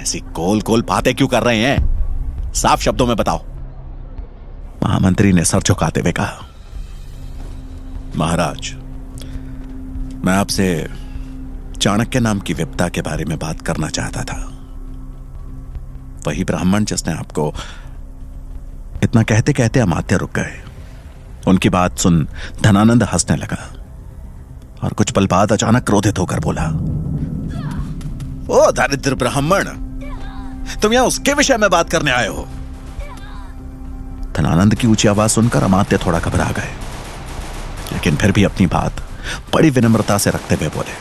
ऐसी गोल गोल बातें क्यों कर रहे हैं? साफ शब्दों में बताओ। महामंत्री ने सर झुकाते हुए कहा, महाराज, मैं आपसे चाणक्य नाम की विपदा के बारे में बात करना चाहता था। वही ब्राह्मण जिसने आपको। इतना कहते कहते अमात्य रुक गए। उनकी बात सुन धनानंद हंसने लगा और कुछ पल बाद अचानक क्रोधित होकर बोला, ओ दरिद्र ब्राह्मण, तुम यहां उसके विषय में बात करने आए हो? धनानंद की ऊंची आवाज सुनकर अमात्य थोड़ा घबरा गए, लेकिन फिर भी अपनी बात बड़ी विनम्रता से रखते हुए बोले,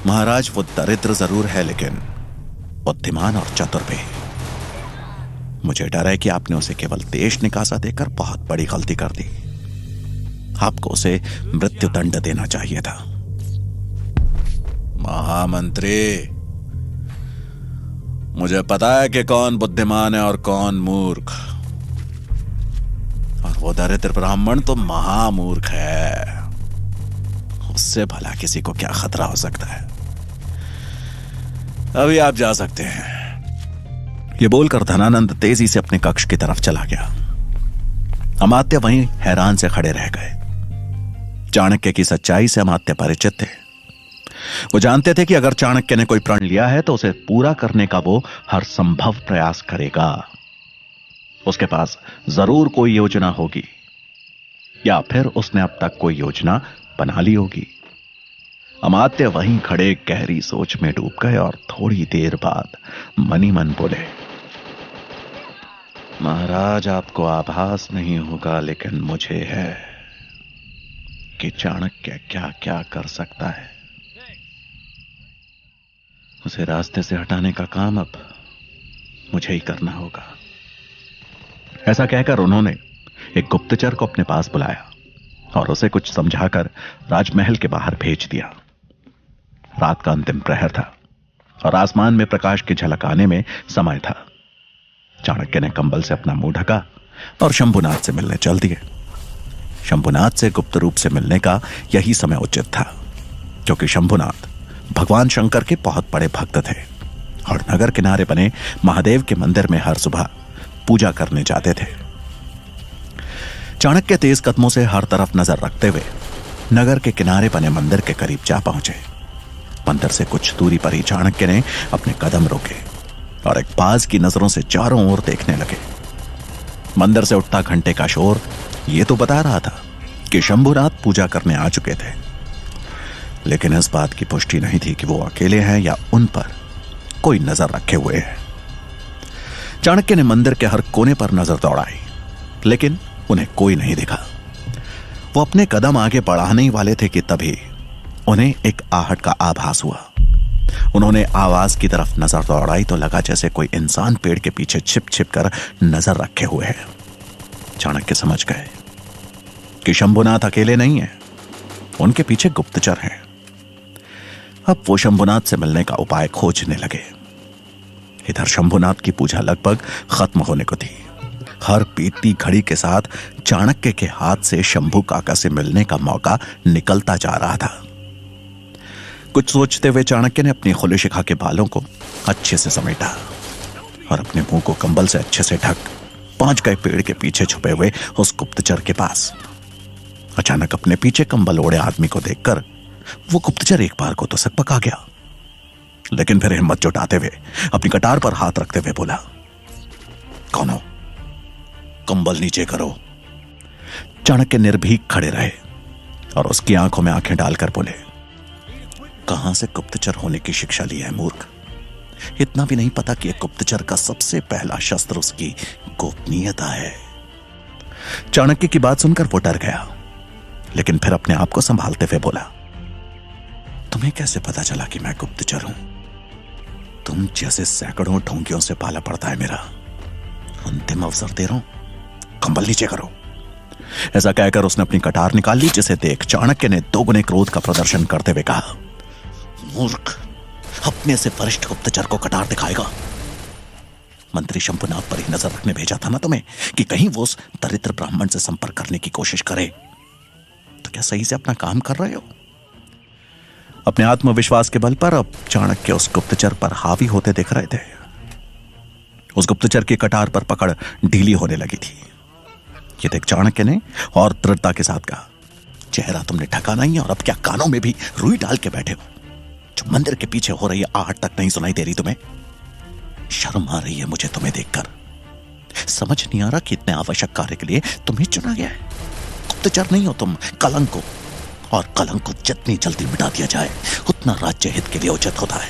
महाराज, वो दरिद्र जरूर है लेकिन बुद्धिमान और चतुर भी। मुझे डर है कि आपने उसे केवल देश निकासा देकर बहुत बड़ी गलती कर दी। आपको उसे मृत्यु दंड देना चाहिए था। महामंत्री, मुझे पता है कि कौन बुद्धिमान है और कौन मूर्ख, और वो दरिद्र ब्राह्मण तो महामूर्ख है। उससे भला किसी को क्या खतरा हो सकता है? अभी आप जा सकते हैं। ये बोलकर धनानंद तेजी से अपने कक्ष की तरफ चला गया। अमात्य वहीं हैरान से खड़े रह गए। चाणक्य की सच्चाई से अमात्य परिचित थे। वो जानते थे कि अगर चाणक्य ने कोई प्रण लिया है तो उसे पूरा करने का वो हर संभव प्रयास करेगा। उसके पास जरूर कोई योजना होगी, या फिर उसने अब तक कोई योजना बना ली होगी। अमात्य वहीं खड़े गहरी सोच में डूब गए और थोड़ी देर बाद मनी मन बोले, महाराज, आपको आभास नहीं होगा लेकिन मुझे है कि चाणक्य क्या क्या कर सकता है। उसे रास्ते से हटाने का काम अब मुझे ही करना होगा। ऐसा कहकर उन्होंने एक गुप्तचर को अपने पास बुलाया और उसे कुछ समझाकर राजमहल के बाहर भेज दिया। रात का अंतिम प्रहर था और आसमान में प्रकाश की झलक आने में समय था। चाणक्य ने कंबल से अपना मुंह ढका और शंभुनाथ से मिलने चल दिए। शंभुनाथ से गुप्त रूप से मिलने का यही समय उचित था, क्योंकि शंभुनाथ भगवान शंकर के बहुत बड़े भक्त थे और नगर किनारे बने महादेव के मंदिर में हर सुबह पूजा करने जाते थे। चाणक्य तेज कदमों से हर तरफ नजर रखते हुए नगर के किनारे बने मंदिर के करीब जा पहुंचे। मंदिर से कुछ दूरी पर ही चाणक्य ने अपने कदम रोके और एक बाज की नजरों से चारों ओर देखने लगे। मंदिर से उठता घंटे का शोर ये तो बता रहा था कि शंभुनाथ पूजा करने आ चुके थे, लेकिन इस बात की पुष्टि नहीं थी कि वो अकेले हैं या उन पर कोई नजर रखे हुए है। चाणक्य ने मंदिर के हर कोने पर नजर दौड़ाई, लेकिन उन्हें कोई नहीं दिखा। वो अपने कदम आगे बढ़ाने ही वाले थे कि तभी उन्हें एक आहट का आभास हुआ। उन्होंने आवाज की तरफ नजर दौड़ाई तो लगा जैसे कोई इंसान पेड़ के पीछे छिप छिप कर नजर रखे हुए है। चाणक्य समझ गए कि शंभुनाथ अकेले नहीं है, उनके पीछे गुप्तचर हैं। अब वो शंभुनाथ से मिलने का उपाय खोजने लगे। इधर शंभुनाथ की पूजा लगभग खत्म होने को थी। हर बीतती घड़ी के साथ चाणक्य के हाथ से शंभू काका से मिलने का मौका निकलता जा रहा था। कुछ सोचते हुए चाणक्य ने अपनी खुली शिखा के बालों को अच्छे से समेटा और अपने मुंह को कंबल से अच्छे से ढक पहुंच गए पेड़ के पीछे छुपे हुए उस गुप्तचर के पास। अचानक अपने पीछे कंबल ओढ़े आदमी को देखकर वो गुप्तचर एक बार को तो सकपका गया, लेकिन फिर हिम्मत जुटाते हुए अपनी कटार पर हाथ रखते हुए बोला, कौन हो? कंबल नीचे करो। चाणक्य निर्भीक खड़े रहे और उसकी आंखों में आंखें डालकर बोले, कहां से गुप्तचर होने की शिक्षा ली है मूर्ख? इतना भी नहीं पता कि एक गुप्तचर का सबसे पहला शस्त्र उसकी गोपनीयता है। चाणक्य की बात सुनकर वो डर गया, लेकिन फिर अपने आप को संभालते हुए बोला, तुम्हें कैसे पता चला कि मैं गुप्तचर हूं? तुम जैसे सैकड़ों ढोंगियों से पाला पड़ता है मेरा। अंतिम अवसर दे रहा हूं, कंबल नीचे करो। ऐसा कहकर उसने अपनी कटार निकाल ली, जिसे देख चाणक्य ने दोगुने क्रोध का प्रदर्शन करते हुए कहा, मूर्ख, अपने से वरिष्ठ गुप्तचर को कटार दिखाएगा? मंत्री शंभुनाथ पर ही नजर रखने भेजा था ना तुम्हें कि कहीं वो उस दरिद्र ब्राह्मण से संपर्क करने की कोशिश करे। तो क्या सही से अपना काम कर रहे हो? अपने आत्मविश्वास के बल पर अब चाणक्य उस गुप्तचर पर हावी होते दिख रहे थे। उस गुप्तचर की कटार पर पकड़ ढीली होने लगी थी। ये देख चाणक्य ने और दृढ़ता के साथ कहा, चेहरा तुमने ढका नहीं और अब क्या कानों में भी रुई डाल के बैठे हो? जो मंदिर के पीछे हो रही आहट तक नहीं सुनाई दे रही तुम्हें? शर्म आ रही है मुझे तुम्हें देखकर। समझ नहीं आ रहा कि इतने आवश्यक कार्य के लिए तुम्हें चुना गया है। गुप्तचर नहीं हो तुम, कलंक हो, और कलंक को जितनी जल्दी मिटा दिया जाए उतना राज्य हित के लिए उचित होता है।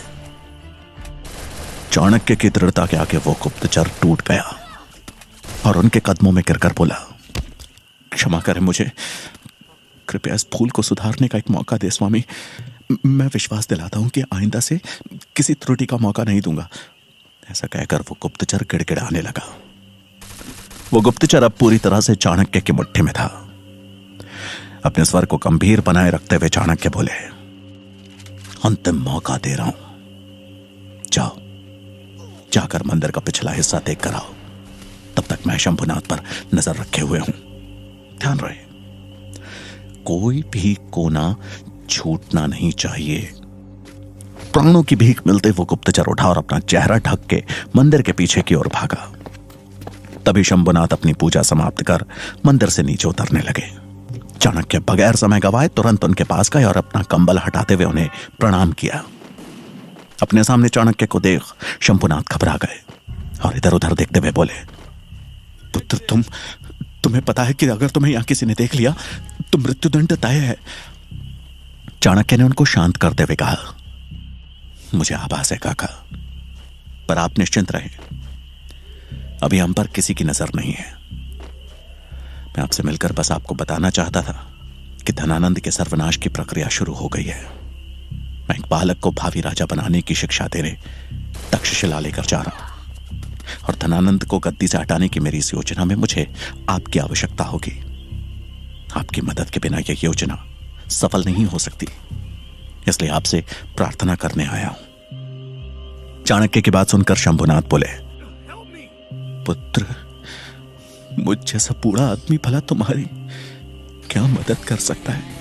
चाणक्य की दृढ़ता के आगे वो गुप्तचर टूट गया और उनके कदमों में गिरकर बोला, क्षमा करें मुझे, कृपया इस भूल को सुधारने का एक मौका दे स्वामी। मैं विश्वास दिलाता हूं कि आइंदा से किसी त्रुटि का मौका नहीं दूंगा। ऐसा कहकर वो गुप्तचर गिड़गिड़ाने लगा। वो गुप्तचर अब पूरी तरह से चाणक्य की मुट्ठी में था। अपने स्वर को गंभीर बनाए रखते हुए चाणक्य बोले, अंतिम मौका दे रहा हूं, जाओ जाकर मंदिर का पिछला हिस्सा देख कर आओ। तब तक मैं शंभुनाथ पर नजर रखे हुए हूं। ध्यान रहे, कोई भी कोना छूटना नहीं चाहिए। प्राणों की भीख मिलते वो गुप्तचर उठा और अपना चेहरा ढक के मंदिर के पीछे की ओर भागा। तभी शंभुनाथ अपनी पूजा समाप्त कर मंदिर से नीचे उतरने लगे। चाणक्य बगैर समय गवाए तुरंत उनके पास गए और अपना कंबल हटाते हुए उन्हें प्रणाम किया। अपने सामने चाणक्य को देख शंभुनाथ घबरा गए और इधर उधर देखते हुए बोले, पुत्र तुम्हें पता है कि अगर तुम्हें यहां किसी ने देख लिया तो मृत्युदंड तय है। चाणक्य ने उनको शांत करते हुए कहा, मुझे आभास है काका, पर आप निश्चिंत रहें, अभी हम पर किसी की नजर नहीं है। मैं आपसे मिलकर बस आपको बताना चाहता था कि धनानंद के सर्वनाश की प्रक्रिया शुरू हो गई है। मैं एक बालक को भावी राजा बनाने की शिक्षा देने तक्षशिला लेकर जा रहा हूं और धनानंद को गद्दी से हटाने की मेरी इस योजना में मुझे आपकी आवश्यकता होगी। आपकी मदद के बिना यह योजना सफल नहीं हो सकती, इसलिए आपसे प्रार्थना करने आया हूं। चाणक्य की बात सुनकर शंभुनाथ बोले, पुत्र, मुझ जैसा बूढ़ा आदमी भला तुम्हारी क्या मदद कर सकता है?